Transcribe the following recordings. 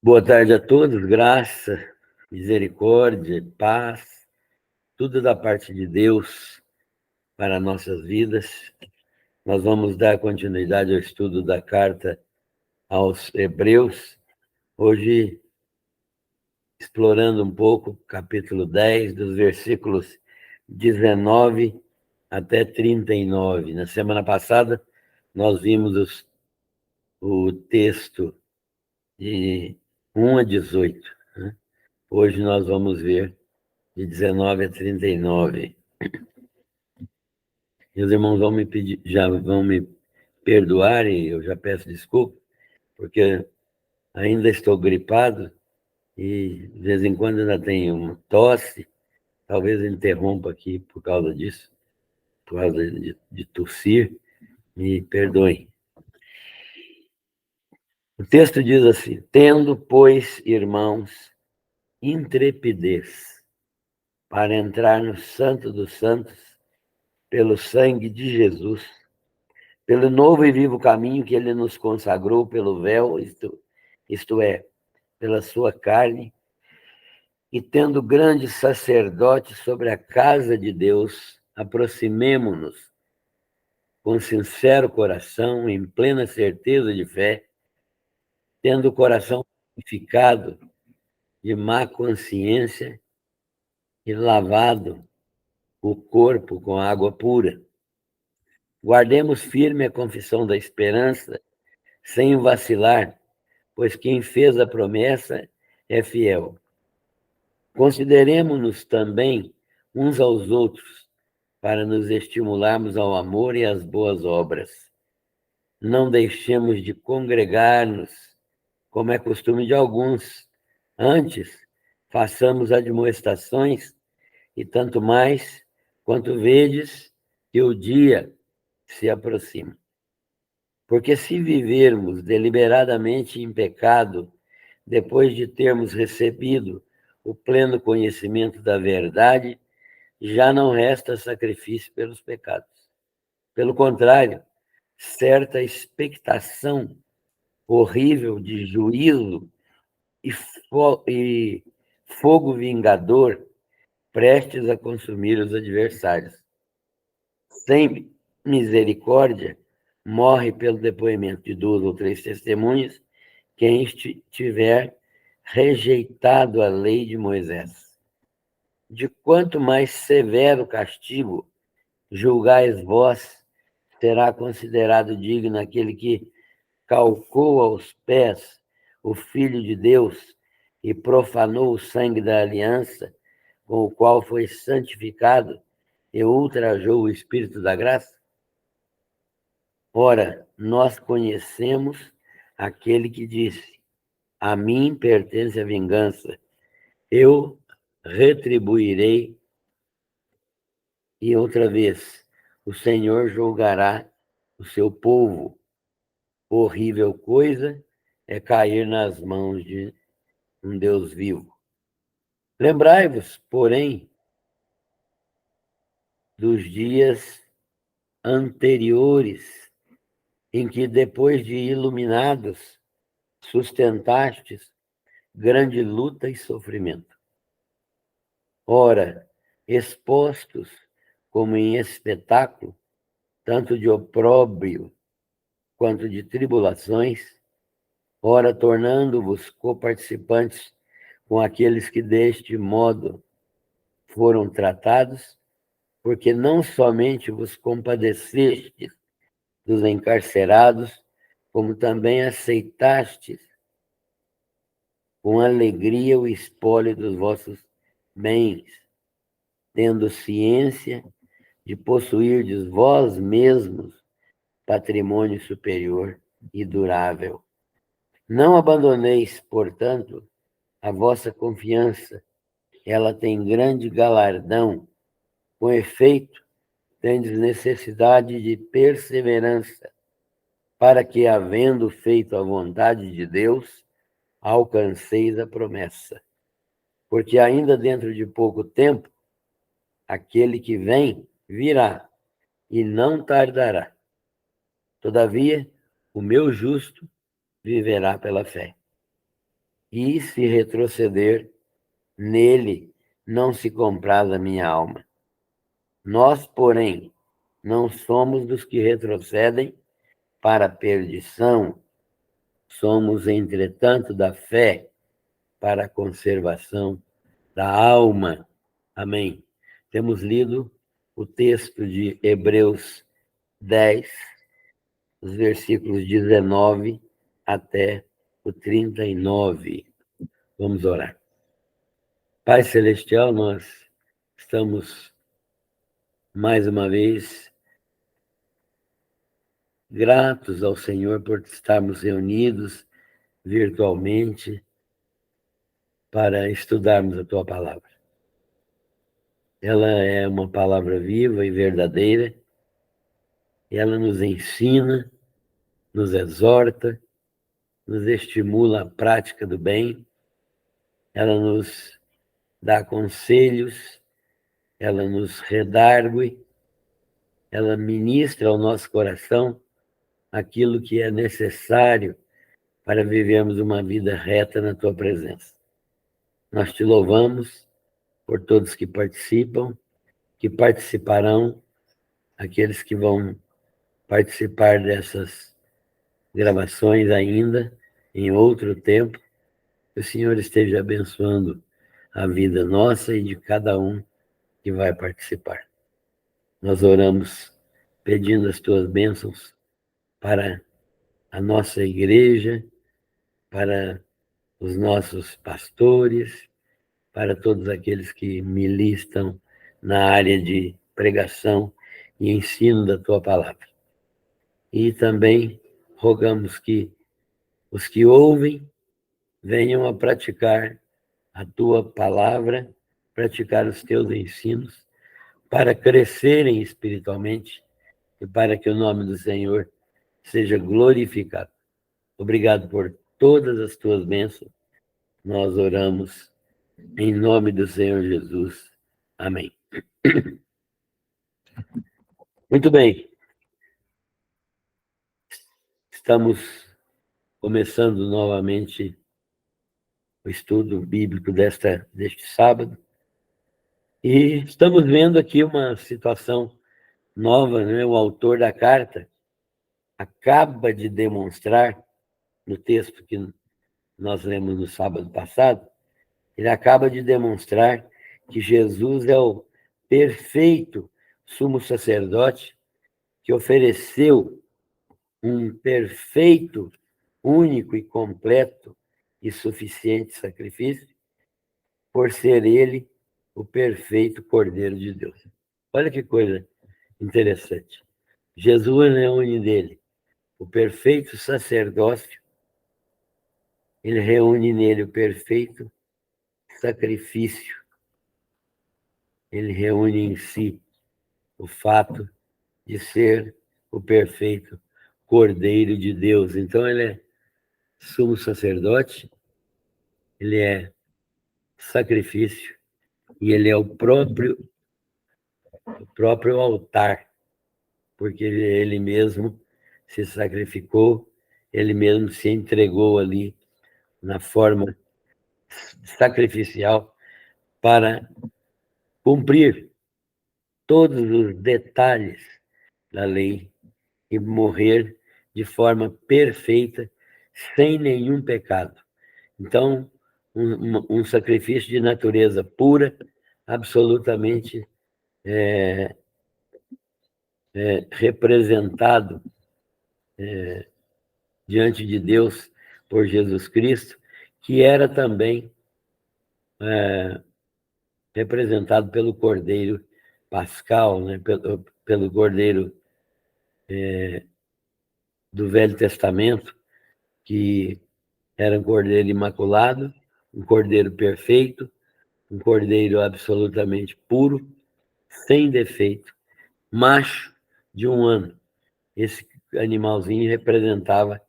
Boa tarde a todos, graça, misericórdia, paz, tudo da parte de Deus para nossas vidas. Nós vamos dar continuidade ao estudo da carta aos Hebreus, hoje explorando um pouco capítulo 10, dos versículos 19 até 39. Na semana passada, nós vimos o texto de 1 a 18, né? Hoje nós vamos ver de 19 a 39. Meus irmãos vão me pedir, já vão me perdoar e eu já peço desculpa, porque ainda estou gripado e de vez em quando ainda tenho uma tosse, talvez eu interrompa aqui por causa disso, por causa de tossir, me perdoem. O texto diz assim: tendo, pois, irmãos, intrepidez para entrar no Santo dos Santos pelo sangue de Jesus, pelo novo e vivo caminho que ele nos consagrou pelo véu, isto é, pela sua carne, e tendo grande sacerdote sobre a casa de Deus, aproximemo-nos com sincero coração, em plena certeza de fé, tendo o coração purificado de má consciência e lavado o corpo com água pura. Guardemos firme a confissão da esperança, sem vacilar, pois quem fez a promessa é fiel. Consideremo-nos também uns aos outros, para nos estimularmos ao amor e às boas obras. Não deixemos de congregar-nos, como é costume de alguns. Antes, façamos admoestações, e tanto mais quanto vedes que o dia se aproxima. Porque se vivermos deliberadamente em pecado, depois de termos recebido o pleno conhecimento da verdade, já não resta sacrifício pelos pecados. Pelo contrário, certa expectação horrível de juízo e fogo vingador prestes a consumir os adversários. Sem misericórdia, morre pelo depoimento de 2 ou 3 testemunhas quem tiver rejeitado a lei de Moisés. De quanto mais severo castigo julgais vós, será considerado digno aquele que calcou aos pés o Filho de Deus e profanou o sangue da aliança, com o qual foi santificado e ultrajou o Espírito da graça? Ora, nós conhecemos aquele que disse: a mim pertence a vingança, eu retribuirei. E outra vez, o Senhor julgará o seu povo. Horrível coisa é cair nas mãos de um Deus vivo. Lembrai-vos, porém, dos dias anteriores, em que, depois de iluminados, sustentastes grande luta e sofrimento. Ora, expostos como em espetáculo, tanto de opróbrio quanto de tribulações, ora tornando-vos coparticipantes com aqueles que deste modo foram tratados, porque não somente vos compadecestes dos encarcerados, como também aceitastes com alegria o espólio dos vossos bens, tendo ciência de possuirdes vós mesmos patrimônio superior e durável. Não abandoneis, portanto, a vossa confiança, ela tem grande galardão. Com efeito, tendes necessidade de perseverança, para que, havendo feito a vontade de Deus, alcanceis a promessa. Porque ainda dentro de pouco tempo, aquele que vem virá e não tardará. Todavia, o meu justo viverá pela fé. e, se retroceder, nele não se compraz a minha alma. Nós, porém, não somos dos que retrocedem para a perdição, somos, entretanto, da fé para a conservação da alma. Amém. Temos lido o texto de Hebreus 10, os versículos 19 até o 39. Vamos orar. Pai Celestial, nós estamos mais uma vez gratos ao Senhor por estarmos reunidos virtualmente para estudarmos a Tua palavra. Ela é uma palavra viva e verdadeira, e ela nos ensina, nos exorta, nos estimula a prática do bem, ela nos dá conselhos, ela nos redargue, ela ministra ao nosso coração aquilo que é necessário para vivermos uma vida reta na Tua presença. Nós te louvamos por todos que participam, que participarão, aqueles que vão participar dessas gravações ainda, em outro tempo. Que o Senhor esteja abençoando a vida nossa e de cada um que vai participar. Nós oramos pedindo as Tuas bênçãos para a nossa igreja, para os nossos pastores, para todos aqueles que militam na área de pregação e ensino da Tua palavra. E também rogamos que os que ouvem venham a praticar a Tua palavra, praticar os Teus ensinos, para crescerem espiritualmente e para que o nome do Senhor seja glorificado. Obrigado por todas as Tuas bênçãos. Nós oramos em nome do Senhor Jesus. Amém. Muito bem. Estamos começando novamente o estudo bíblico deste sábado. E estamos vendo aqui uma situação nova, né? O autor da carta acaba de demonstrar, no texto que nós lemos no sábado passado, ele acaba de demonstrar que Jesus é o perfeito sumo sacerdote que ofereceu um perfeito, único e completo e suficiente sacrifício, por ser ele o perfeito Cordeiro de Deus. Olha que coisa interessante. Jesus reúne nele o perfeito sacerdócio, ele reúne nele o perfeito sacrifício, ele reúne em si o fato de ser o perfeito Cordeiro de Deus. Então, ele é sumo sacerdote, ele é sacrifício e ele é o próprio altar, porque ele mesmo se sacrificou, ele mesmo se entregou ali na forma sacrificial para cumprir todos os detalhes da lei e morrer de forma perfeita, sem nenhum pecado. Então, um sacrifício de natureza pura, absolutamente representado diante de Deus por Jesus Cristo, que era também representado pelo Cordeiro Pascal, né? pelo Cordeiro do Velho Testamento, que era um Cordeiro imaculado, um Cordeiro perfeito, um Cordeiro absolutamente puro, sem defeito, macho de 1 ano. Esse animalzinho representava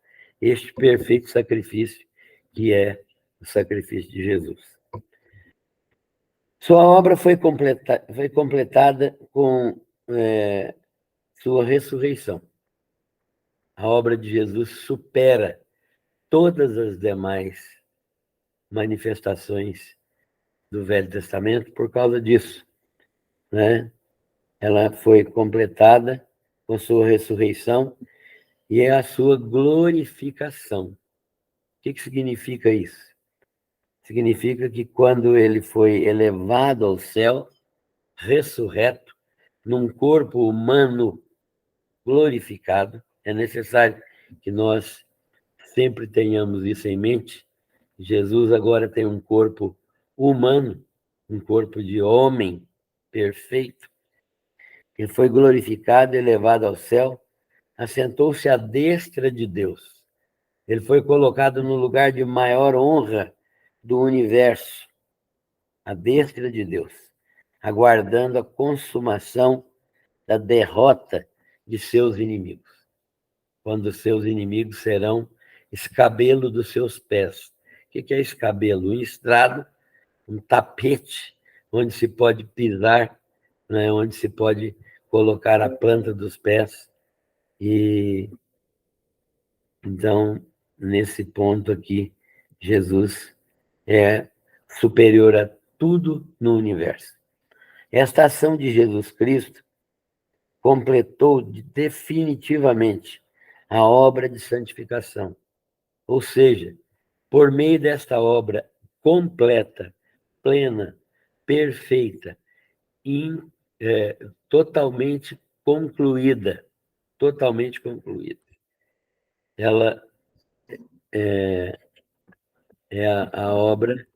este perfeito sacrifício, que é o sacrifício de Jesus. Sua obra foi completada com sua ressurreição. A obra de Jesus supera todas as demais manifestações do Velho Testamento por causa disso, né? Ela foi completada com sua ressurreição e é a sua glorificação. O que significa isso? Significa que quando ele foi elevado ao céu, ressurreto, num corpo humano glorificado, é necessário que nós sempre tenhamos isso em mente. Jesus agora tem um corpo humano, um corpo de homem perfeito. Ele foi glorificado, elevado ao céu, assentou-se à destra de Deus. Ele foi colocado no lugar de maior honra do universo, à destra de Deus, aguardando a consumação da derrota de seus inimigos, quando seus inimigos serão escabelo dos seus pés. O que é escabelo? Um estrado, um tapete onde se pode pisar, né? Onde se pode colocar a planta dos pés. E então, nesse ponto aqui, Jesus é superior a tudo no universo. Esta ação de Jesus Cristo completou definitivamente a obra de santificação. Ou seja, por meio desta obra completa, plena, perfeita, totalmente concluída, ela é a obra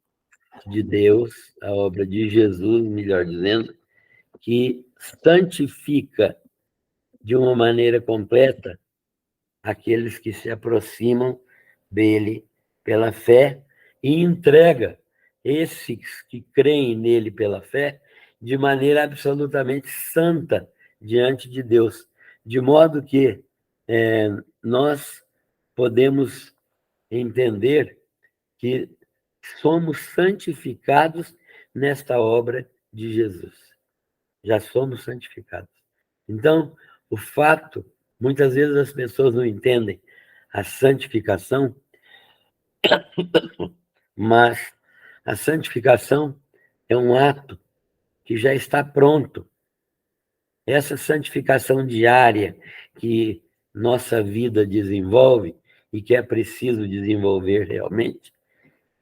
de Deus, a obra de Jesus, melhor dizendo, que santifica de uma maneira completa aqueles que se aproximam dele pela fé e entrega esses que creem nele pela fé de maneira absolutamente santa diante de Deus, de modo que nós podemos entender que somos santificados nesta obra de Jesus. Já somos santificados. Então, o fato, muitas vezes as pessoas não entendem a santificação, mas a santificação é um ato que já está pronto. Essa santificação diária que nossa vida desenvolve e que é preciso desenvolver realmente,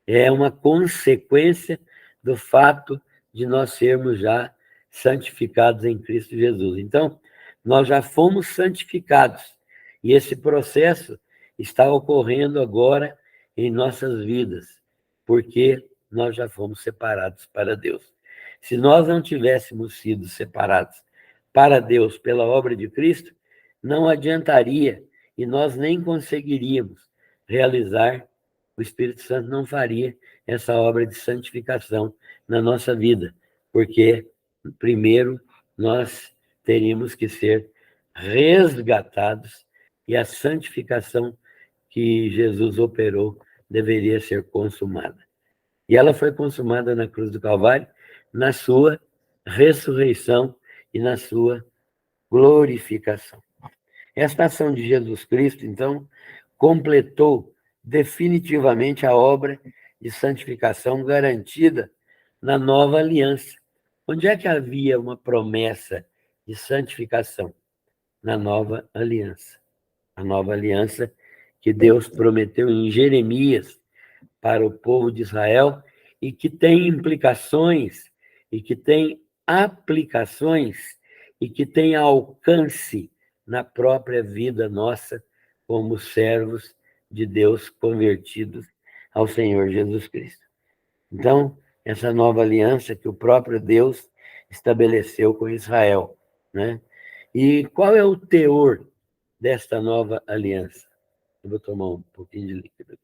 é uma consequência do fato de nós sermos já santificados em Cristo Jesus. Então, nós já fomos santificados e esse processo está ocorrendo agora em nossas vidas, porque nós já fomos separados para Deus. Se nós não tivéssemos sido separados para Deus pela obra de Cristo, não adiantaria e nós nem conseguiríamos realizar, o Espírito Santo não faria essa obra de santificação na nossa vida, porque primeiro nós teríamos que ser resgatados e a santificação que Jesus operou deveria ser consumada. E ela foi consumada na cruz do Calvário, na sua ressurreição e na sua glorificação. Esta ação de Jesus Cristo, então, completou definitivamente a obra de santificação garantida na nova aliança. Onde é que havia uma promessa de santificação? Na nova aliança. A nova aliança que Deus prometeu em Jeremias para o povo de Israel e que tem implicações e que tem aplicações e que tem alcance na própria vida nossa como servos de Deus convertidos ao Senhor Jesus Cristo. Então, essa nova aliança que o próprio Deus estabeleceu com Israel, né? E qual é o teor desta nova aliança? Eu vou tomar um pouquinho de líquido aqui.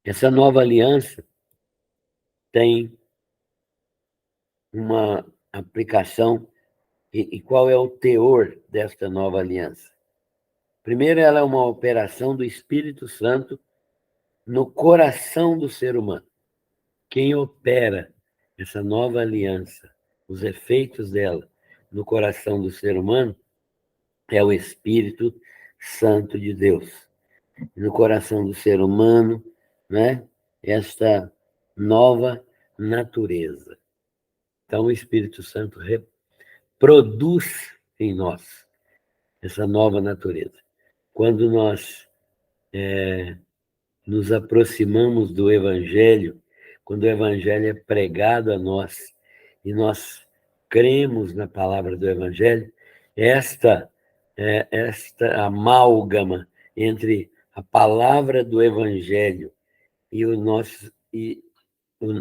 Essa nova aliança tem uma aplicação. E qual é o teor desta nova aliança? Primeiro, ela é uma operação do Espírito Santo no coração do ser humano. Quem opera essa nova aliança, os efeitos dela no coração do ser humano, é o Espírito Santo de Deus, no coração do ser humano, né? Esta nova natureza. Então, o Espírito Santo produz em nós essa nova natureza. Quando nós nos aproximamos do Evangelho, quando o Evangelho é pregado a nós e nós cremos na palavra do Evangelho, esta amálgama entre a palavra do Evangelho e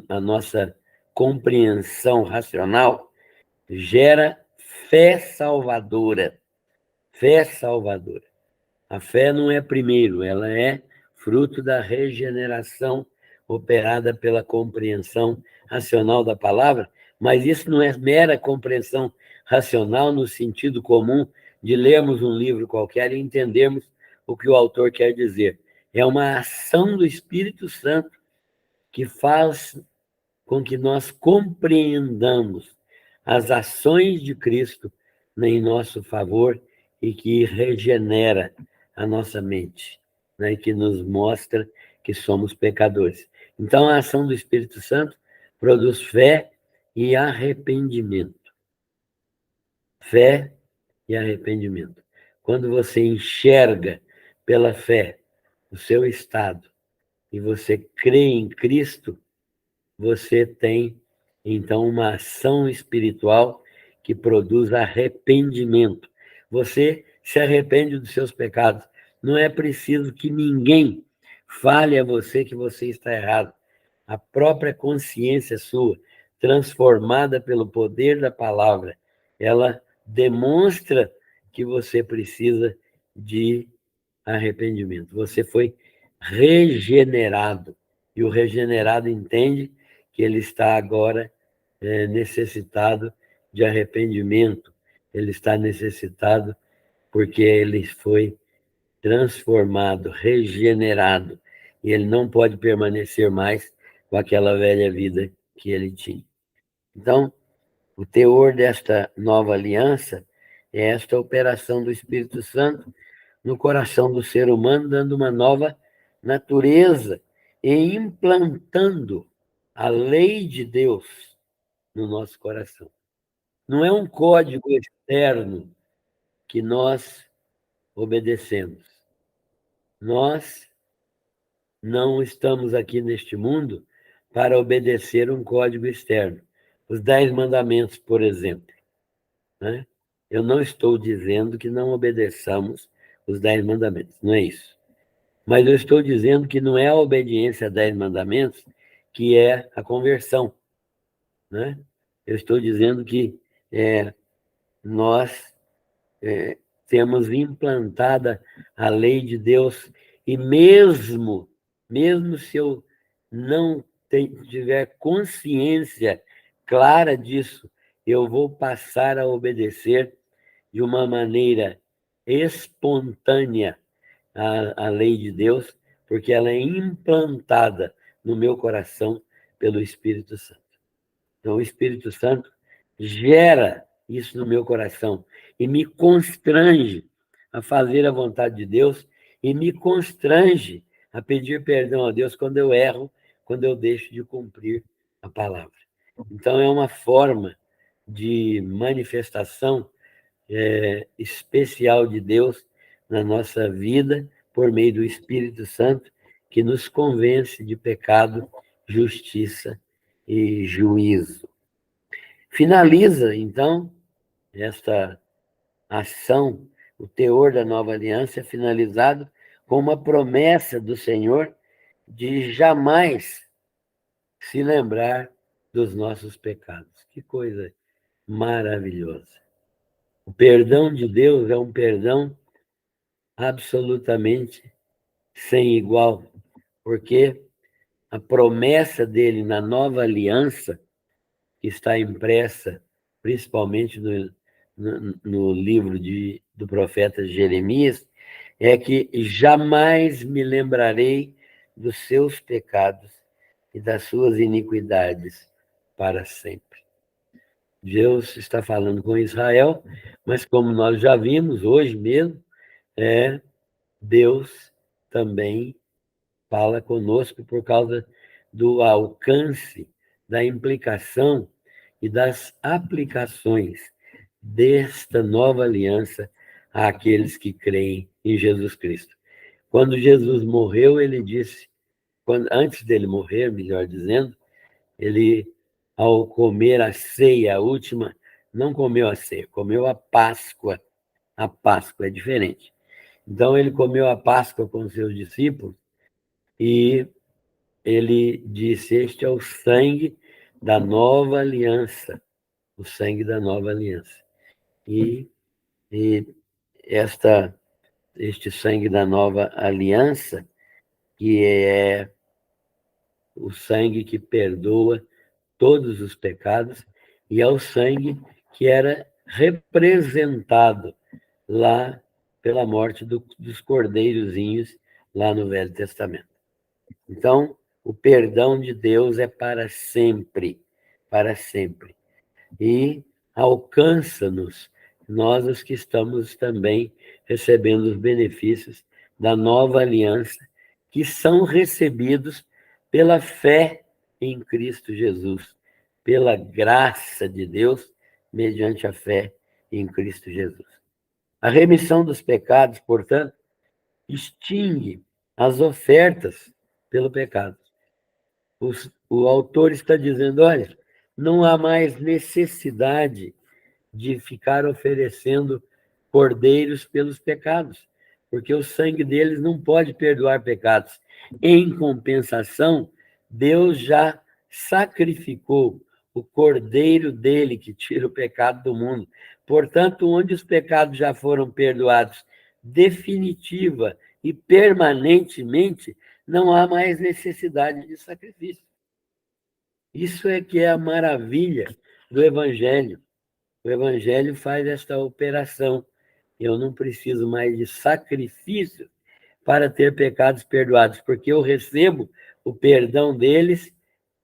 a nossa compreensão racional gera fé salvadora. Fé salvadora. A fé não é primeiro, ela é fruto da regeneração operada pela compreensão racional da palavra, mas isso não é mera compreensão racional no sentido comum de lermos um livro qualquer e entendermos o que o autor quer dizer. É uma ação do Espírito Santo que faz com que nós compreendamos as ações de Cristo em nosso favor e que regenera a nossa mente, né? E que nos mostra que somos pecadores. Então, a ação do Espírito Santo produz fé e arrependimento. Fé e arrependimento. Quando você enxerga pela fé o seu estado e você crê em Cristo, você tem, então, uma ação espiritual que produz arrependimento. Você se arrepende dos seus pecados. Não é preciso que ninguém fale a você que você está errado. A própria consciência sua, transformada pelo poder da palavra, ela demonstra que você precisa de arrependimento. Você foi regenerado. E o regenerado entende que ele está agora necessitado de arrependimento. Ele está necessitado porque ele foi transformado, regenerado. E ele não pode permanecer mais com aquela velha vida que ele tinha. Então, o teor desta nova aliança é esta operação do Espírito Santo no coração do ser humano, dando uma nova natureza e implantando a lei de Deus no nosso coração. Não é um código externo que nós obedecemos. Nós não estamos aqui neste mundo para obedecer um código externo. Os 10 mandamentos, por exemplo, né? Eu não estou dizendo que não obedeçamos os 10 mandamentos, não é isso. Mas eu estou dizendo que não é a obediência a 10 mandamentos que é a conversão, né? Eu estou dizendo que nós temos implantada a lei de Deus e mesmo se eu não tiver consciência clara disso, eu vou passar a obedecer de uma maneira espontânea a lei de Deus, porque ela é implantada no meu coração pelo Espírito Santo. Então, o Espírito Santo gera isso no meu coração e me constrange a fazer a vontade de Deus e me constrange a pedir perdão a Deus quando eu erro, quando eu deixo de cumprir a palavra. Então, é uma forma de manifestação especial de Deus na nossa vida por meio do Espírito Santo, que nos convence de pecado, justiça e juízo. Finaliza, então, esta ação, o teor da nova aliança é finalizado com uma promessa do Senhor de jamais se lembrar dos nossos pecados. Que coisa maravilhosa. O perdão de Deus é um perdão absolutamente sem igual, porque a promessa dele na nova aliança, que está impressa principalmente no livro do profeta Jeremias, é que jamais me lembrarei dos seus pecados e das suas iniquidades para sempre. Deus está falando com Israel, mas como nós já vimos hoje mesmo, Deus também fala conosco por causa do alcance, da implicação e das aplicações desta nova aliança àqueles que creem em Jesus Cristo. Quando Jesus morreu, ele disse, antes dele morrer, melhor dizendo, ele, ao comer a ceia, a última, não comeu a ceia, comeu a Páscoa. A Páscoa é diferente. Então, ele comeu a Páscoa com seus discípulos e ele disse: Este é o sangue da nova aliança, o sangue da nova aliança. E este sangue da nova aliança, que é o sangue que perdoa todos os pecados, e é o sangue que era representado lá pela morte dos cordeirozinhos lá no Velho Testamento. Então, o perdão de Deus é para sempre, para sempre. E alcança-nos, nós os que estamos também recebendo os benefícios da nova aliança, que são recebidos pela fé em Cristo Jesus, pela graça de Deus, mediante a fé em Cristo Jesus. A remissão dos pecados, portanto, extingue as ofertas pelo pecado. O autor está dizendo, olha, não há mais necessidade de ficar oferecendo cordeiros pelos pecados, porque o sangue deles não pode perdoar pecados. Em compensação, Deus já sacrificou o cordeiro dele que tira o pecado do mundo. Portanto, onde os pecados já foram perdoados definitiva e permanentemente, não há mais necessidade de sacrifício. Isso é que é a maravilha do Evangelho. O Evangelho faz esta operação. Eu não preciso mais de sacrifício para ter pecados perdoados, porque eu recebo o perdão deles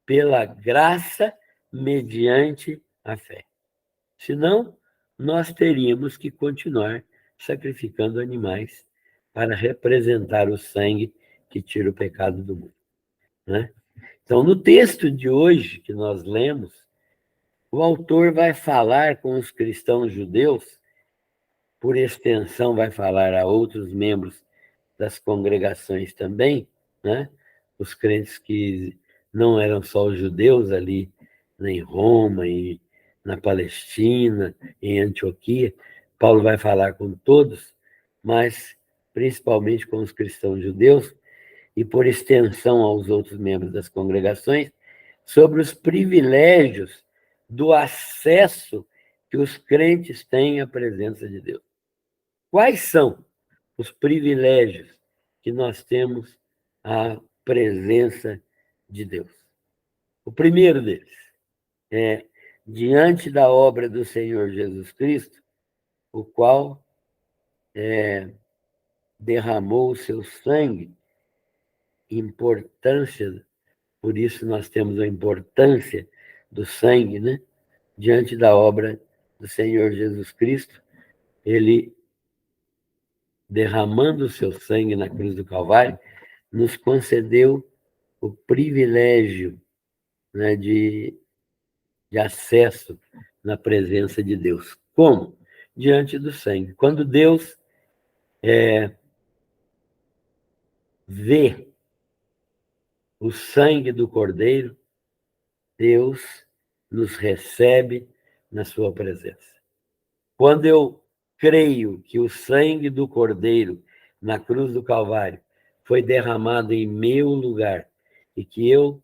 pela graça mediante a fé. Senão, nós teríamos que continuar sacrificando animais para representar o sangue que tira o pecado do mundo, né? Então, no texto de hoje que nós lemos, o autor vai falar com os cristãos judeus, por extensão vai falar a outros membros das congregações também, né? Os crentes que não eram só os judeus ali em Roma, e na Palestina, em Antioquia. Paulo vai falar com todos, mas principalmente com os cristãos judeus, e por extensão aos outros membros das congregações, sobre os privilégios do acesso que os crentes têm à presença de Deus. Quais são os privilégios que nós temos à presença de Deus? O primeiro deles é, diante da obra do Senhor Jesus Cristo, o qual derramou o seu sangue, importância, por isso nós temos a importância do sangue, né? Diante da obra do Senhor Jesus Cristo, ele, derramando o seu sangue na cruz do Calvário, nos concedeu o privilégio, né, de acesso na presença de Deus. Como? Diante do sangue. Quando Deus vê o sangue do Cordeiro, Deus nos recebe na sua presença. Quando eu creio que o sangue do Cordeiro na cruz do Calvário foi derramado em meu lugar e que eu,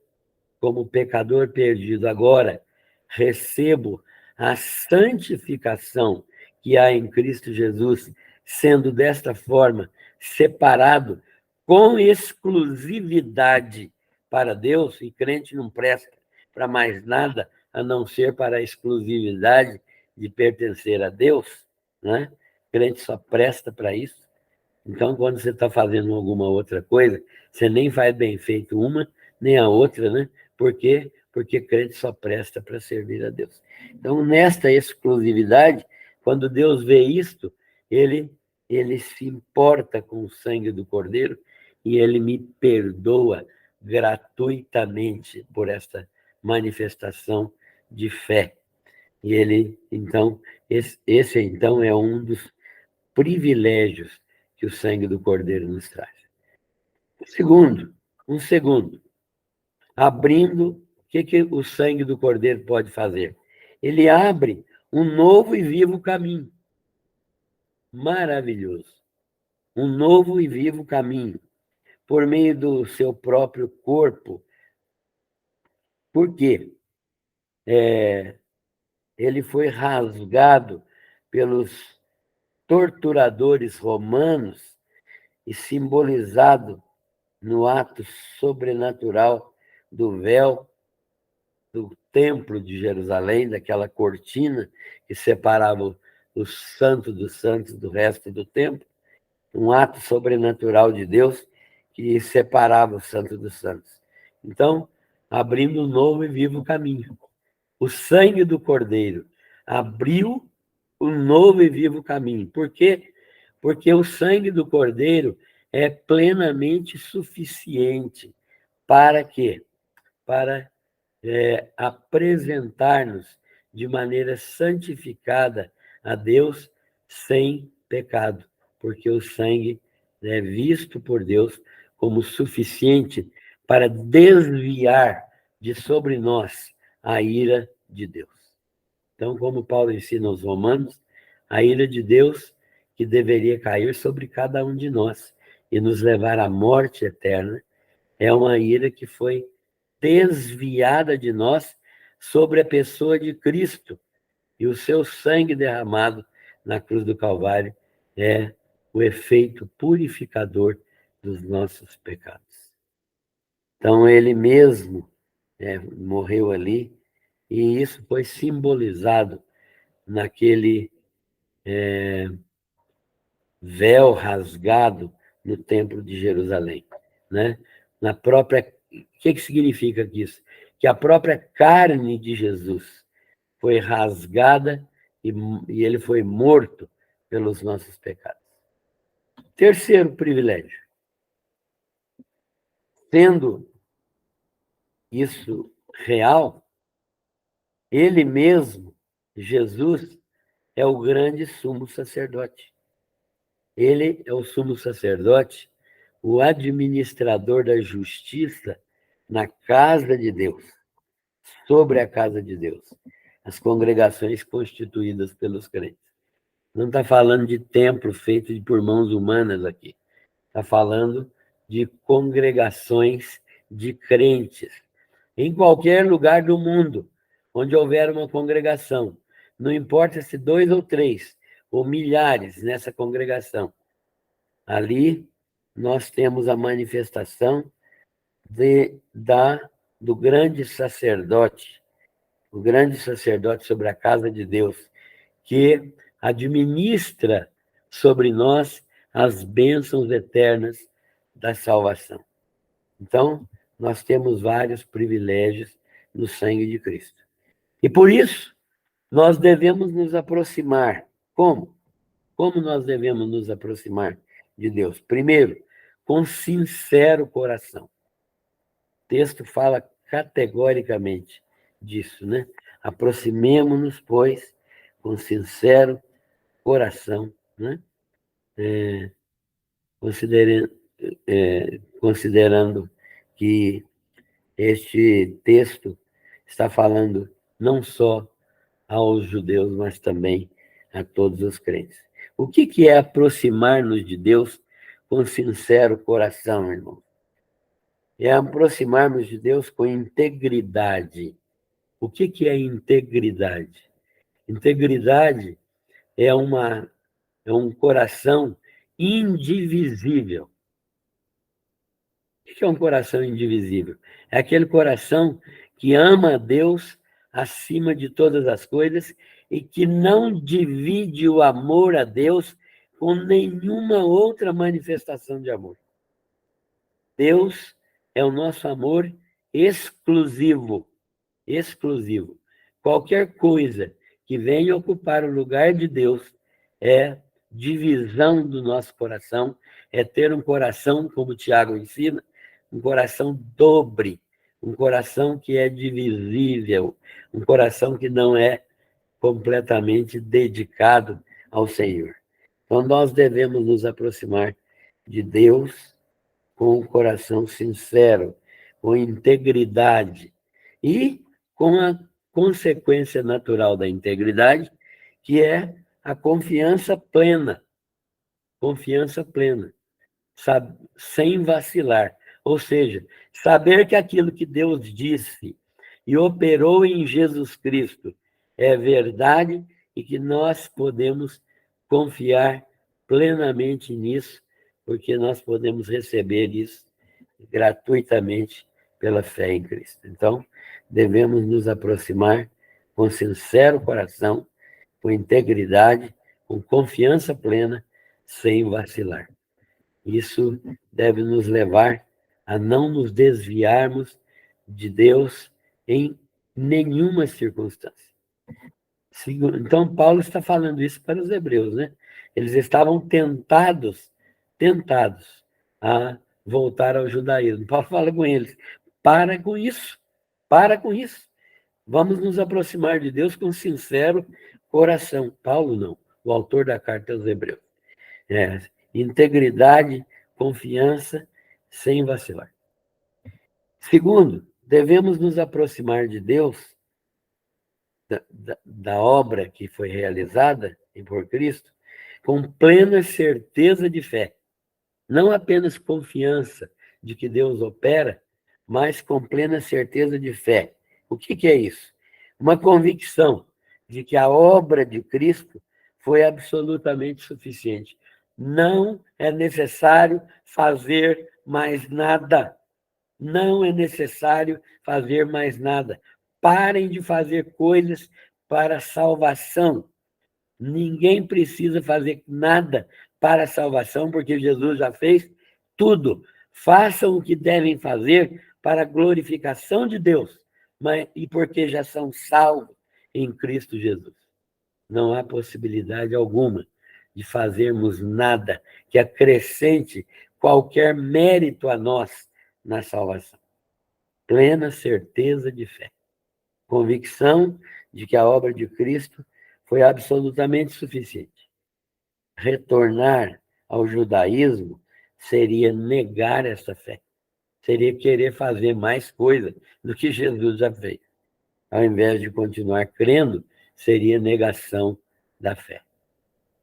como pecador perdido, agora recebo a santificação que há em Cristo Jesus, sendo desta forma separado com exclusividade para Deus, e crente não presta para mais nada a não ser para a exclusividade de pertencer a Deus, né? Crente só presta para isso. Então, quando você está fazendo alguma outra coisa, você nem faz bem feito uma, nem a outra, né? Por quê? Porque crente só presta para servir a Deus. Então, nesta exclusividade, quando Deus vê isto, ele ele se importa com o sangue do Cordeiro e ele me perdoa gratuitamente por esta manifestação de fé. E ele, então, esse então é um dos privilégios que o sangue do Cordeiro nos traz. Um segundo, abrindo, o que o sangue do Cordeiro pode fazer? Ele abre um novo e vivo caminho. Maravilhoso. Um novo e vivo caminho, por meio do seu próprio corpo. Por quê? Ele foi rasgado pelos torturadores romanos e simbolizado no ato sobrenatural do véu do Templo de Jerusalém, daquela cortina que separava o santo dos santos do resto do templo, um ato sobrenatural de Deus que separava o santo dos santos. Então, abrindo um novo e vivo caminho. O sangue do Cordeiro abriu um novo e vivo caminho. Por quê? Porque o sangue do Cordeiro é plenamente suficiente para quê? Para apresentar-nos de maneira santificada a Deus sem pecado, porque o sangue é visto por Deus como suficiente para desviar de sobre nós a ira de Deus. Então, como Paulo ensina aos Romanos, a ira de Deus que deveria cair sobre cada um de nós e nos levar à morte eterna, é uma ira que foi desviada de nós sobre a pessoa de Cristo. E o seu sangue derramado na cruz do Calvário é o efeito purificador dos nossos pecados. Então, ele mesmo morreu ali, e isso foi simbolizado naquele véu rasgado no Templo de Jerusalém, né? Na própria... O que significa isso? Que a própria carne de Jesus foi rasgada e ele foi morto pelos nossos pecados. Terceiro privilégio. Sendo isso real, ele mesmo, Jesus, é o grande sumo sacerdote. Ele é o sumo sacerdote, o administrador da justiça na casa de Deus, sobre a casa de Deus, as congregações constituídas pelos crentes. Não está falando de templo feito por mãos humanas aqui. Está falando de congregações de crentes. Em qualquer lugar do mundo, onde houver uma congregação, não importa se 2 ou 3, ou milhares nessa congregação, ali nós temos a manifestação do grande sacerdote, o grande sacerdote sobre a casa de Deus, que administra sobre nós as bênçãos eternas da salvação. Então, nós temos vários privilégios no sangue de Cristo. E por isso, nós devemos nos aproximar. Como? Como nós devemos nos aproximar de Deus? Primeiro, com sincero coração. O texto fala categoricamente disso, né? Aproximemo-nos, pois, com sincero coração, né? Considerando que este texto está falando não só aos judeus, mas também a todos os crentes. O que é aproximar-nos de Deus com sincero coração, irmão? É aproximar-nos de Deus com integridade. O que é integridade? Integridade é um coração indivisível. O que é um coração indivisível? É aquele coração que ama a Deus acima de todas as coisas e que não divide o amor a Deus com nenhuma outra manifestação de amor. Deus é o nosso amor exclusivo. Exclusivo. Qualquer coisa que venha ocupar o lugar de Deus é divisão do nosso coração, é ter um coração, como o Tiago ensina, um coração dobre, um coração que é divisível, um coração que não é completamente dedicado ao Senhor. Então, nós devemos nos aproximar de Deus com um coração sincero, com integridade e com a consequência natural da integridade, que é a confiança plena, sabe, sem vacilar. Ou seja, saber que aquilo que Deus disse e operou em Jesus Cristo é verdade e que nós podemos confiar plenamente nisso, porque nós podemos receber isso gratuitamente pela fé em Cristo. Então, devemos nos aproximar com sincero coração, com integridade, com confiança plena, sem vacilar. Isso deve nos levar a não nos desviarmos de Deus em nenhuma circunstância. Então, Paulo está falando isso para os hebreus, né? Eles estavam tentados a voltar ao judaísmo. Paulo fala com eles, para com isso. Vamos nos aproximar de Deus com sincero coração. Paulo não, o autor da carta aos hebreus. Integridade, confiança, sem vacilar. Segundo, devemos nos aproximar de Deus, da obra que foi realizada por Cristo, com plena certeza de fé. Não apenas confiança de que Deus opera, mas com plena certeza de fé. O que é isso? Uma convicção de que a obra de Cristo foi absolutamente suficiente. Não é necessário fazer mais nada. Não é necessário fazer mais nada. Parem de fazer coisas para a salvação. Ninguém precisa fazer nada para a salvação, porque Jesus já fez tudo. Façam o que devem fazer para a glorificação de Deus, e porque já são salvos em Cristo Jesus. Não há possibilidade alguma de fazermos nada que acrescente qualquer mérito a nós na salvação. Plena certeza de fé. Convicção de que a obra de Cristo foi absolutamente suficiente. Retornar ao judaísmo seria negar essa fé. Seria querer fazer mais coisa do que Jesus já fez. Ao invés de continuar crendo, seria negação da fé.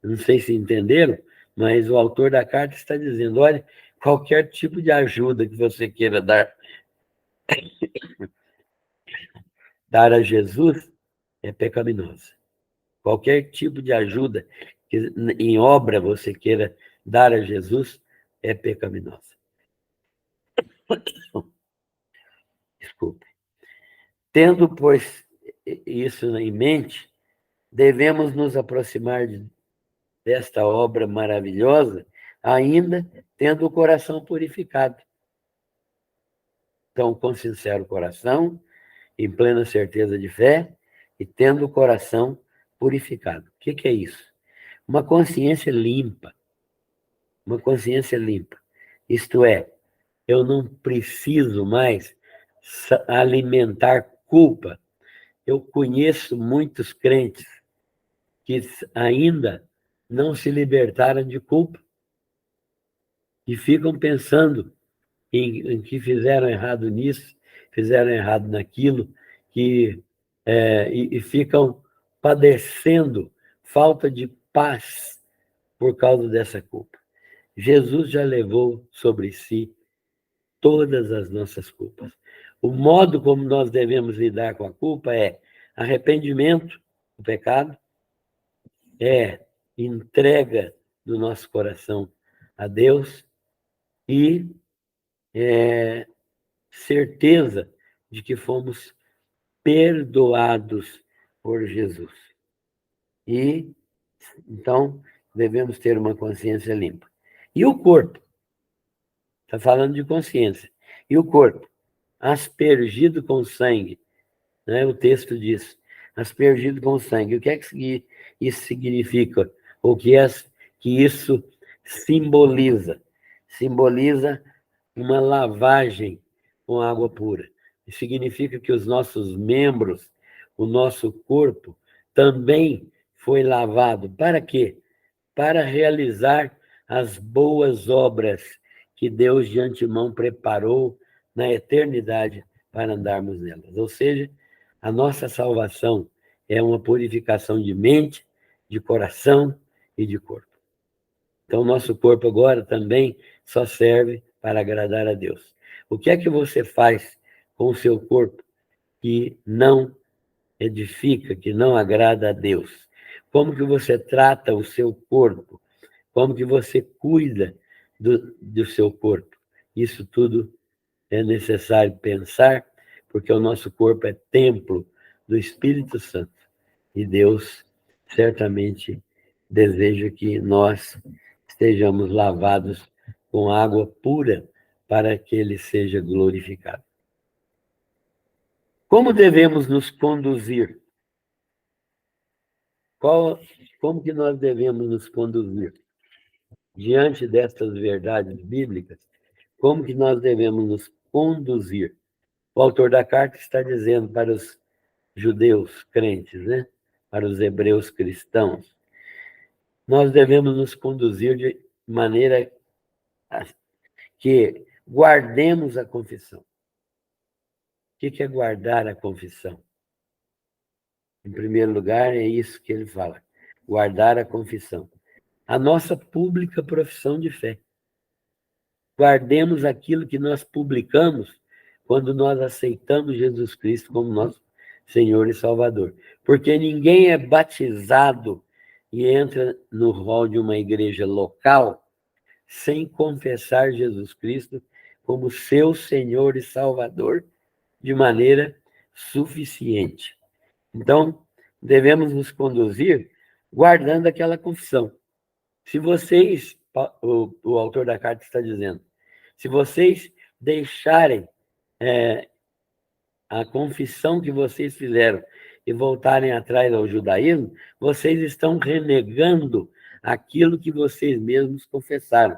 Não sei se entenderam, mas o autor da carta está dizendo, olha, qualquer tipo de ajuda que você queira dar a Jesus é pecaminosa. Qualquer tipo de ajuda que em obra você queira dar a Jesus é pecaminosa. Desculpe. Tendo, pois, isso em mente, devemos nos aproximar desta obra maravilhosa, ainda tendo o coração purificado. Então, com sincero coração, em plena certeza de fé, e tendo o coração purificado. O que é isso? Uma consciência limpa. Uma consciência limpa. Isto é, eu não preciso mais alimentar culpa. Eu conheço muitos crentes que ainda não se libertaram de culpa e ficam pensando em que fizeram errado nisso, fizeram errado naquilo, e ficam padecendo falta de paz por causa dessa culpa. Jesus já levou sobre si todas as nossas culpas. O modo como nós devemos lidar com a culpa é arrependimento do pecado, é entrega do nosso coração a Deus e certeza de que fomos perdoados por Jesus. E, então, devemos ter uma consciência limpa. E o corpo? Está falando de consciência. E o corpo? Aspergido com sangue. Né? O texto diz, aspergido com sangue. O que é que isso significa? O que que isso simboliza. Simboliza uma lavagem com água pura. Significa que os nossos membros, o nosso corpo, também foi lavado. Para quê? Para realizar as boas obras que Deus de antemão preparou na eternidade para andarmos nelas. Ou seja, a nossa salvação é uma purificação de mente, de coração e de corpo. Então, nosso corpo agora também só serve para agradar a Deus. O que é que você faz com o seu corpo que não edifica, que não agrada a Deus? Como que você trata o seu corpo? Como que você cuida do seu corpo? Isso tudo é necessário pensar, porque o nosso corpo é templo do Espírito Santo. E Deus certamente deseja que nós estejamos lavados com água pura para que ele seja glorificado. Como devemos nos conduzir? Como que nós devemos nos conduzir? Diante destas verdades bíblicas, como que nós devemos nos conduzir? O autor da carta está dizendo para os judeus crentes, né? Para os hebreus cristãos, nós devemos nos conduzir de maneira que guardemos a confissão. O que é guardar a confissão? Em primeiro lugar, é isso que ele fala: guardar a confissão. A nossa pública profissão de fé. Guardemos aquilo que nós publicamos quando nós aceitamos Jesus Cristo como nosso Senhor e Salvador. Porque ninguém é batizado e entra no rol de uma igreja local sem confessar Jesus Cristo como seu Senhor e Salvador de maneira suficiente. Então, devemos nos conduzir guardando aquela confissão. Se vocês, o autor da carta está dizendo, se vocês deixarem a confissão que vocês fizeram e voltarem atrás ao judaísmo, vocês estão renegando aquilo que vocês mesmos confessaram.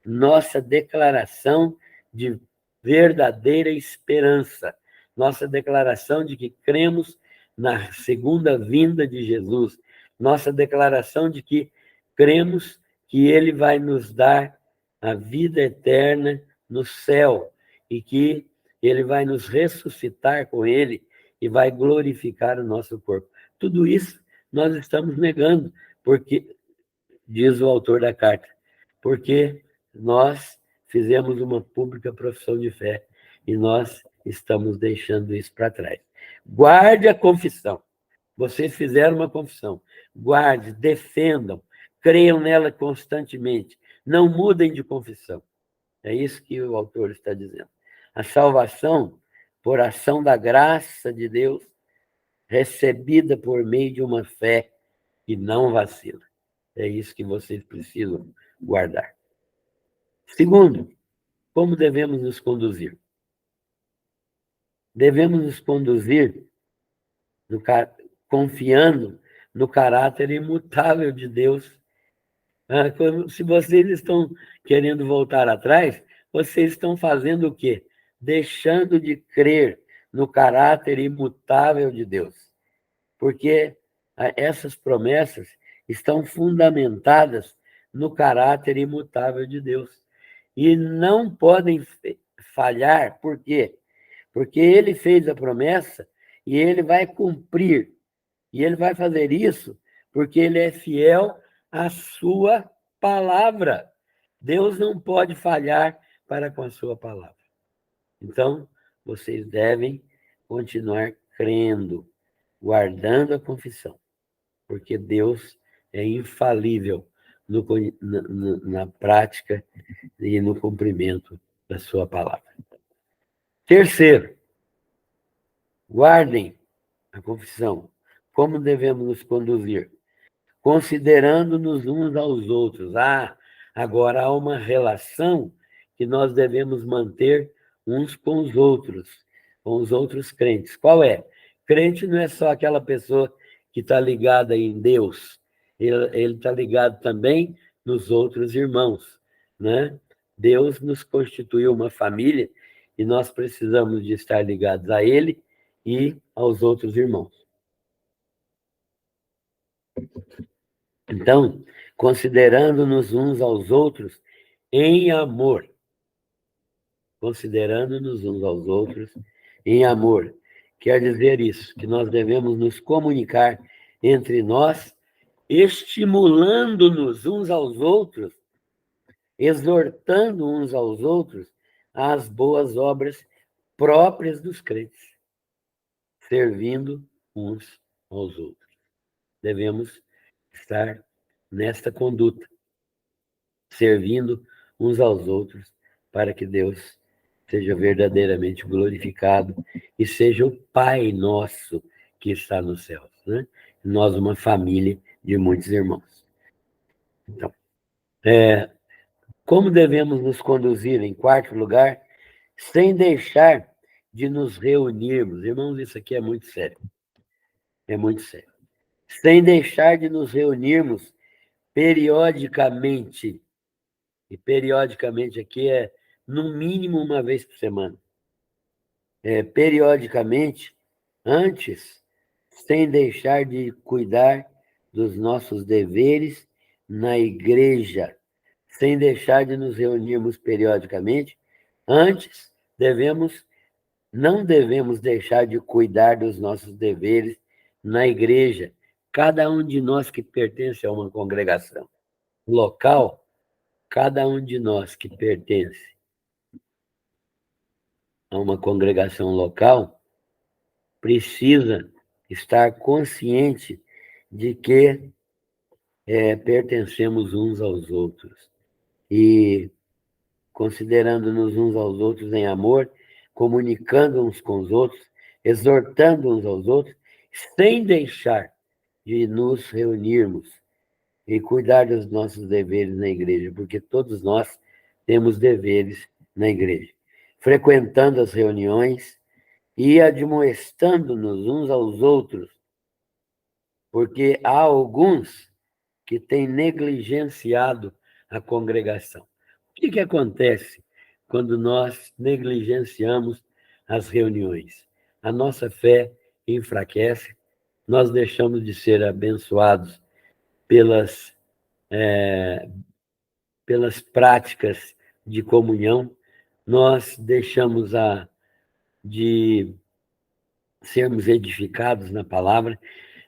Nossa declaração de verdadeira esperança, nossa declaração de que cremos na segunda vinda de Jesus, nossa declaração de que cremos que ele vai nos dar a vida eterna no céu e que ele vai nos ressuscitar com ele e vai glorificar o nosso corpo. Tudo isso nós estamos negando, porque, diz o autor da carta, porque nós fizemos uma pública profissão de fé e nós estamos deixando isso para trás. Guarde a confissão. Vocês fizeram uma confissão. Guarde, defendam, creiam nela constantemente. Não mudem de confissão. É isso que o autor está dizendo. A salvação, por ação da graça de Deus, recebida por meio de uma fé que não vacila. É isso que vocês precisam guardar. Segundo, como devemos nos conduzir? Devemos nos conduzir confiando no caráter imutável de Deus. Se vocês estão querendo voltar atrás, vocês estão fazendo o quê? Deixando de crer no caráter imutável de Deus. Porque essas promessas estão fundamentadas no caráter imutável de Deus. E não podem falhar, por quê? Porque ele fez a promessa e ele vai cumprir. E ele vai fazer isso porque ele é fiel à sua palavra. Deus não pode falhar para com a sua palavra. Então, vocês devem continuar crendo, guardando a confissão, porque Deus é infalível na prática e no cumprimento da sua palavra. Terceiro, guardem a confissão. Como devemos nos conduzir? Considerando-nos uns aos outros. Agora há uma relação que nós devemos manter uns com os outros crentes. Qual é? Crente não é só aquela pessoa que está ligada em Deus, ele está ligado também nos outros irmãos, né? Deus nos constituiu uma família e nós precisamos de estar ligados a Ele e aos outros irmãos. Então, considerando-nos uns aos outros em amor, considerando-nos uns aos outros em amor, quer dizer isso, que nós devemos nos comunicar entre nós, estimulando-nos uns aos outros, exortando uns aos outros às boas obras próprias dos crentes, servindo uns aos outros. Devemos estar nesta conduta, servindo uns aos outros, para que Deus seja verdadeiramente glorificado e seja o Pai nosso que está nos céus, né? Nós, uma família de muitos irmãos. Então, como devemos nos conduzir, em quarto lugar, sem deixar de nos reunirmos? Irmãos, isso aqui é muito sério. É muito sério. Sem deixar de nos reunirmos periodicamente. E periodicamente aqui é, no mínimo, uma vez por semana. Periodicamente, antes, sem deixar de cuidar dos nossos deveres na igreja, sem deixar de nos reunirmos periodicamente, antes, não devemos deixar de cuidar dos nossos deveres na igreja. Cada um de nós que pertence a uma congregação local, cada um de nós que pertence a uma congregação local, precisa estar consciente de que pertencemos uns aos outros. E considerando-nos uns aos outros em amor, comunicando uns com os outros, exortando uns aos outros, sem deixar de nos reunirmos e cuidar dos nossos deveres na igreja, porque todos nós temos deveres na igreja. Frequentando as reuniões e admoestando-nos uns aos outros, porque há alguns que têm negligenciado a congregação. O que acontece quando nós negligenciamos as reuniões? A nossa fé enfraquece, nós deixamos de ser abençoados pelas práticas de comunhão, nós deixamos de sermos edificados na palavra,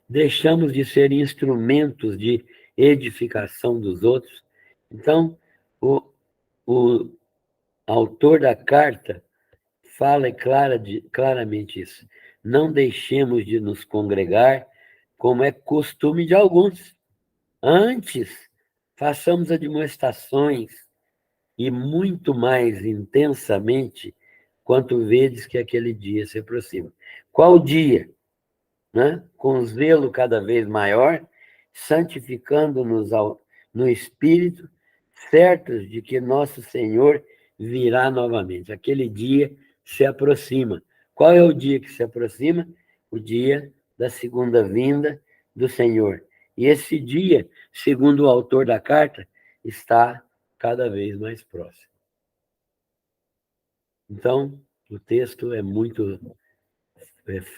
deixamos de ser instrumentos de edificação dos outros. Então, o autor da carta fala claramente isso. Não deixemos de nos congregar, como é costume de alguns. Antes, façamos admoestações e muito mais intensamente quanto vedes que aquele dia se aproxima. Qual dia? Né? Com zelo cada vez maior, santificando-nos no Espírito, certos de que nosso Senhor virá novamente. Aquele dia se aproxima. Qual é o dia que se aproxima? O dia da segunda vinda do Senhor. E esse dia, segundo o autor da carta, está cada vez mais próximo. Então, o texto é muito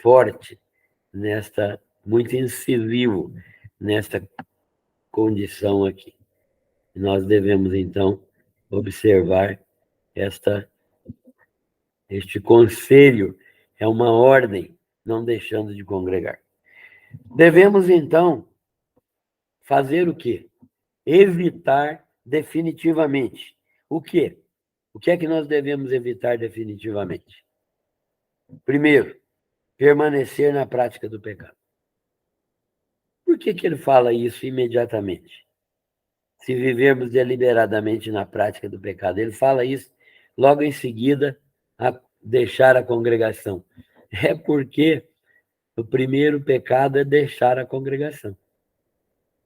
forte, muito incisivo nesta condição aqui. Nós devemos, então, observar este conselho, é uma ordem, não deixando de congregar. Devemos, então, fazer o quê? Evitar definitivamente. O quê? O que é que nós devemos evitar definitivamente? Primeiro, permanecer na prática do pecado. Por que ele fala isso imediatamente? Se vivermos deliberadamente na prática do pecado. Ele fala isso logo em seguida a deixar a congregação. É porque o primeiro pecado é deixar a congregação.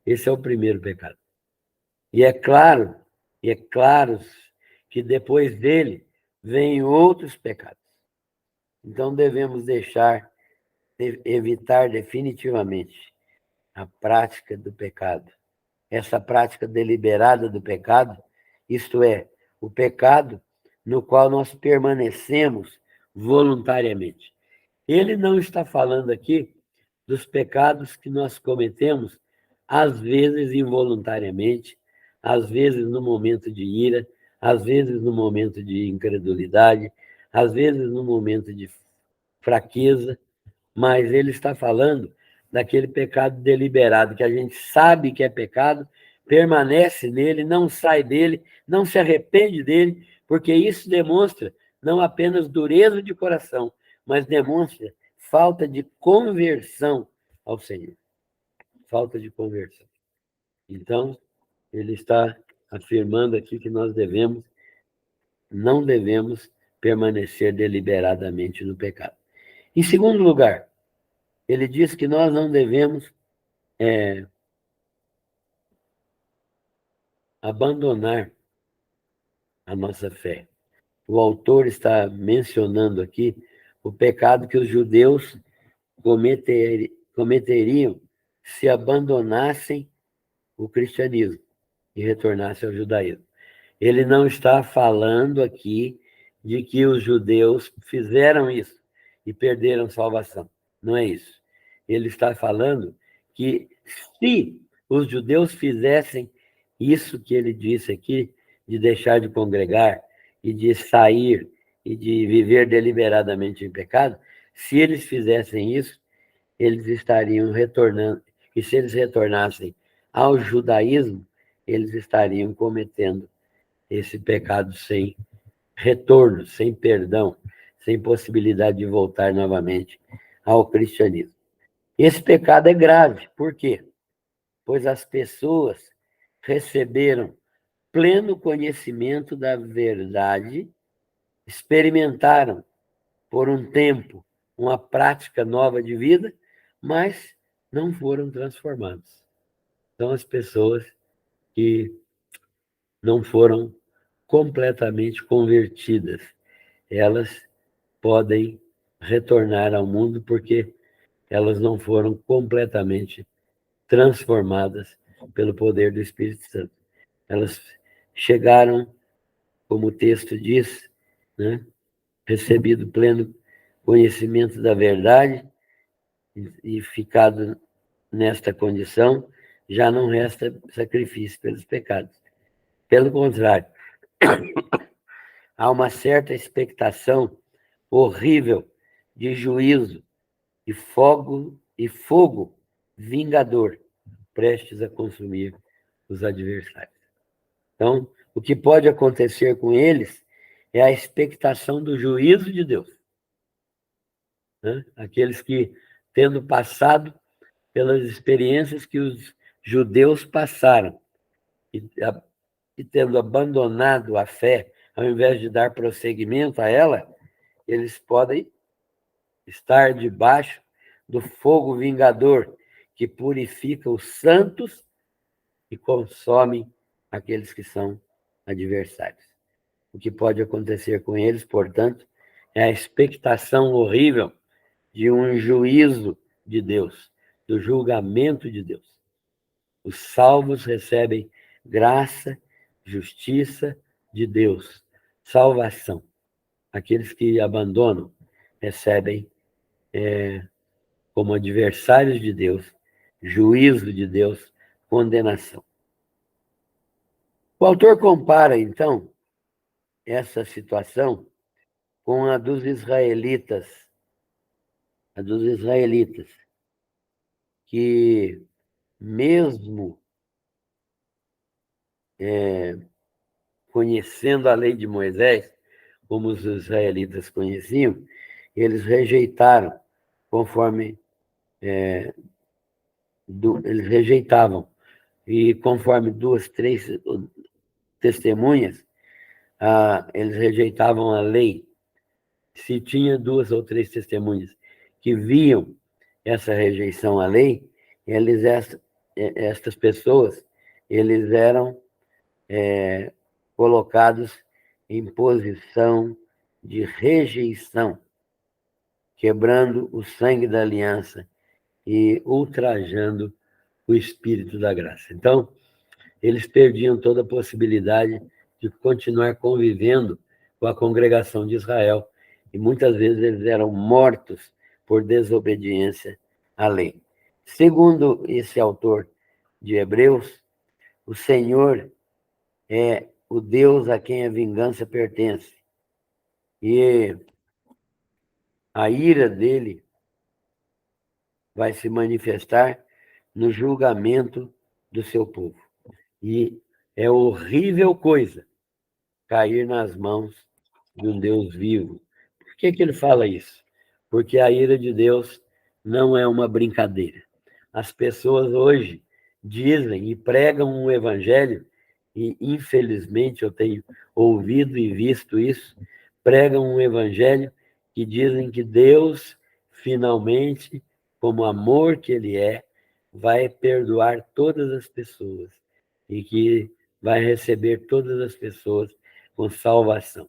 Esse é o primeiro pecado. E é claro que depois dele vêm outros pecados. Então devemos evitar definitivamente a prática do pecado. essa prática deliberada do pecado, isto é, o pecado no qual nós permanecemos voluntariamente. Ele não está falando aqui dos pecados que nós cometemos, às vezes involuntariamente, às vezes no momento de ira, às vezes no momento de incredulidade, às vezes no momento de fraqueza, mas ele está falando daquele pecado deliberado, que a gente sabe que é pecado, permanece nele, não sai dele, não se arrepende dele, porque isso demonstra não apenas dureza de coração, mas demonstra falta de conversão ao Senhor. Falta de conversão. Então, ele está afirmando aqui que nós não devemos permanecer deliberadamente no pecado. Em segundo lugar, ele diz que nós não devemos abandonar a nossa fé. O autor está mencionando aqui o pecado que os judeus cometeriam se abandonassem o cristianismo e retornassem ao judaísmo. Ele não está falando aqui de que os judeus fizeram isso e perderam salvação. Não é isso. Ele está falando que se os judeus fizessem isso que ele disse aqui, de deixar de congregar e de sair e de viver deliberadamente em pecado, se eles fizessem isso, eles estariam retornando. E se eles retornassem ao judaísmo, eles estariam cometendo esse pecado sem retorno, sem perdão, sem possibilidade de voltar novamente ao cristianismo. Esse pecado é grave. Por quê? Pois as pessoas receberam pleno conhecimento da verdade, experimentaram por um tempo uma prática nova de vida, mas não foram transformados. São as pessoas que não foram completamente convertidas. Elas podem retornar ao mundo porque elas não foram completamente transformadas pelo poder do Espírito Santo. Elas chegaram, como o texto diz, né, recebido pleno conhecimento da verdade e ficado nesta condição, já não resta sacrifício pelos pecados. Pelo contrário, há uma certa expectação horrível de juízo e fogo vingador prestes a consumir os adversários. Então, o que pode acontecer com eles é a expectação do juízo de Deus. Né? Aqueles que, tendo passado pelas experiências que os judeus passaram e tendo abandonado a fé, ao invés de dar prosseguimento a ela, eles podem estar debaixo do fogo vingador que purifica os santos e consome aqueles que são adversários. O que pode acontecer com eles, portanto, é a expectação horrível de um juízo de Deus, do julgamento de Deus. Os salvos recebem graça, justiça de Deus, salvação. Aqueles que abandonam recebem, como adversários de Deus, juízo de Deus, condenação. O autor compara, então, essa situação com a dos israelitas, que mesmo conhecendo a lei de Moisés, como os israelitas conheciam, eles rejeitaram, eles rejeitavam, e conforme 2, 3 testemunhas, eles rejeitavam a lei. Se tinha 2 ou 3 testemunhas que viam essa rejeição à lei, estas pessoas, eles eram colocados em posição de rejeição, quebrando o sangue da aliança e ultrajando o Espírito da graça. Então, eles perdiam toda a possibilidade de continuar convivendo com a congregação de Israel. E muitas vezes eles eram mortos por desobediência à lei. Segundo esse autor de Hebreus, o Senhor é o Deus a quem a vingança pertence. E a ira dele vai se manifestar no julgamento do seu povo. E é horrível coisa cair nas mãos de um Deus vivo. Por que ele fala isso? Porque a ira de Deus não é uma brincadeira. As pessoas hoje dizem e pregam um evangelho, e infelizmente eu tenho ouvido e visto isso, pregam um evangelho que dizem que Deus, finalmente, como amor que ele é, vai perdoar todas as pessoas e que vai receber todas as pessoas com salvação.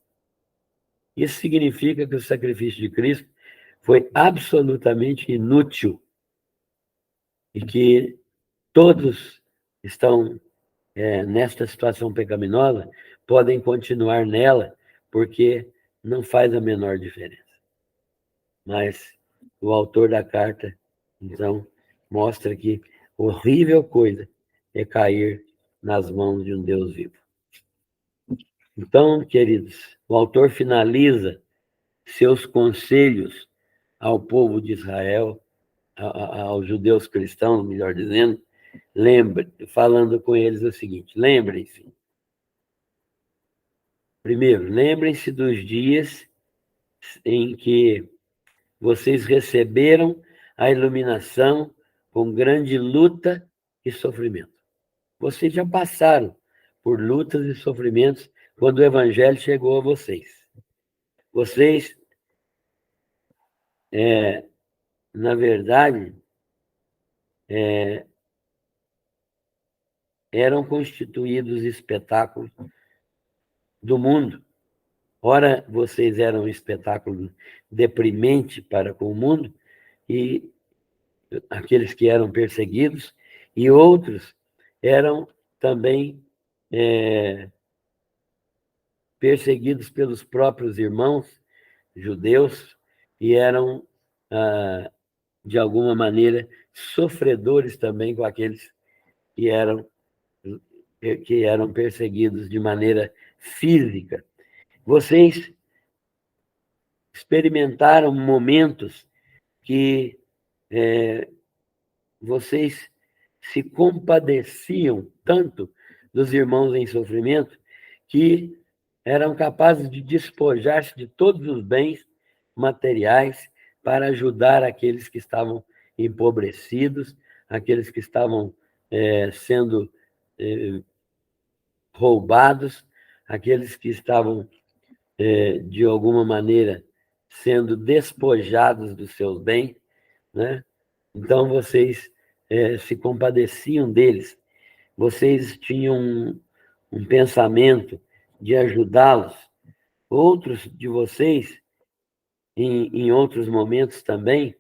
Isso significa que o sacrifício de Cristo foi absolutamente inútil e que todos estão nesta situação pecaminosa podem continuar nela, porque não faz a menor diferença. Mas o autor da carta, então, mostra que horrível coisa é cair nas mãos de um Deus vivo. Então, queridos, o autor finaliza seus conselhos ao povo de Israel, aos judeus cristãos, melhor dizendo, falando com eles o seguinte: lembrem-se. Primeiro, lembrem-se dos dias em que vocês receberam a iluminação com grande luta e sofrimento. Vocês já passaram por lutas e sofrimentos quando o evangelho chegou a vocês. Vocês, na verdade, eram constituídos espetáculos do mundo. Ora, vocês eram um espetáculo deprimente para com o mundo, e aqueles que eram perseguidos, e outros eram também perseguidos pelos próprios irmãos judeus, e eram, de alguma maneira, sofredores também com aqueles que eram perseguidos de maneira física. Vocês experimentaram momentos que vocês se compadeciam tanto dos irmãos em sofrimento que eram capazes de despojar-se de todos os bens materiais para ajudar aqueles que estavam empobrecidos, aqueles que estavam sendo roubados, aqueles que estavam, de alguma maneira, sendo despojados dos seus bens, né? Então, vocês se compadeciam deles, vocês tinham um pensamento de ajudá-los. Outros de vocês, em outros momentos também,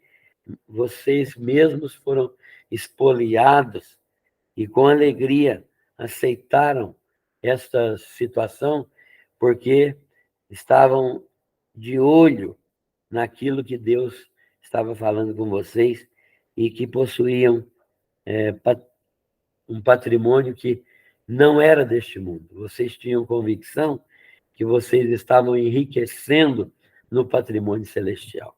vocês mesmos foram expoliados e com alegria aceitaram esta situação, porque estavam de olho naquilo que Deus estava falando com vocês e que possuíam um patrimônio que não era deste mundo. Vocês tinham convicção que vocês estavam enriquecendo no patrimônio celestial.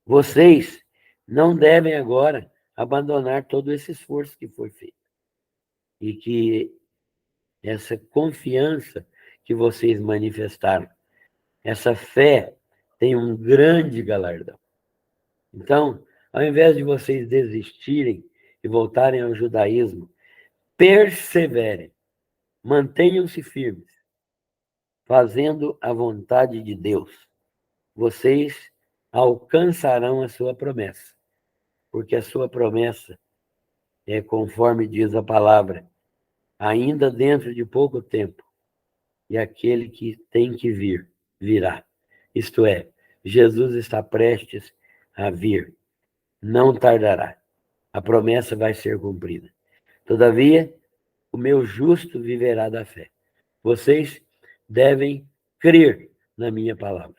Vocês não devem agora abandonar todo esse esforço que foi feito. E que essa confiança que vocês manifestaram, essa fé, tem um grande galardão. Então, ao invés de vocês desistirem e voltarem ao judaísmo, perseverem, mantenham-se firmes, fazendo a vontade de Deus. Vocês alcançarão a sua promessa, porque a sua promessa é conforme diz a palavra, ainda dentro de pouco tempo, e aquele que tem que vir, virá. Isto é, Jesus está prestes a vir, não tardará. A promessa vai ser cumprida. Todavia, o meu justo viverá da fé. Vocês devem crer na minha palavra.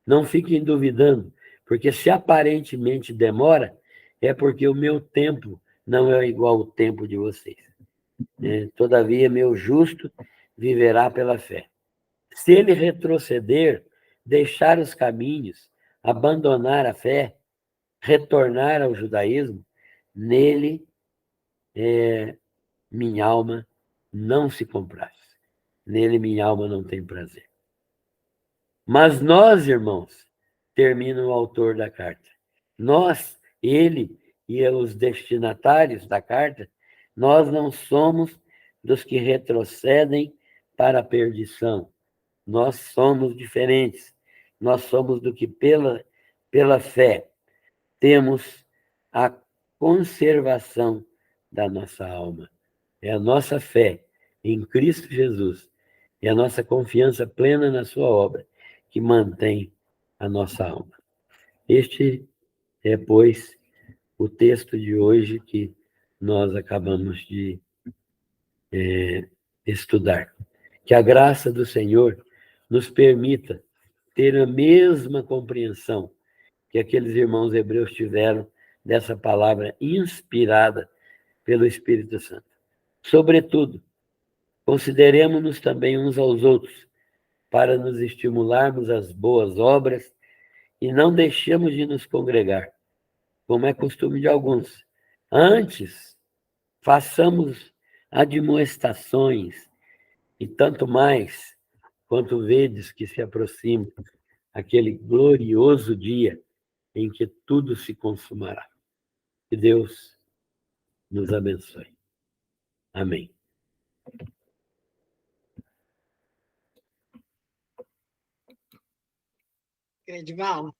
Não fiquem duvidando, porque se aparentemente demora, é porque o meu tempo não é igual ao tempo de vocês. Todavia, meu justo viverá pela fé. Se ele retroceder, deixar os caminhos, abandonar a fé, retornar ao judaísmo, nele minha alma não se compraz. Nele minha alma não tem prazer. Mas nós, irmãos, termina o autor da carta. Nós, ele e os destinatários da carta, nós não somos dos que retrocedem para a perdição. Nós somos diferentes. Nós somos do que pela fé temos a conservação da nossa alma. É a nossa fé em Cristo Jesus e a nossa confiança plena na sua obra que mantém a nossa alma. Este é, pois, o texto de hoje que nós acabamos de estudar. Que a graça do Senhor nos permita ter a mesma compreensão que aqueles irmãos hebreus tiveram dessa palavra inspirada pelo Espírito Santo. Sobretudo, consideremos-nos também uns aos outros para nos estimularmos às boas obras e não deixemos de nos congregar, como é costume de alguns. Antes, façamos admoestações e tanto mais quanto vedes que se aproxima aquele glorioso dia em que tudo se consumará. Que Deus nos abençoe. Amém. Edivaldo,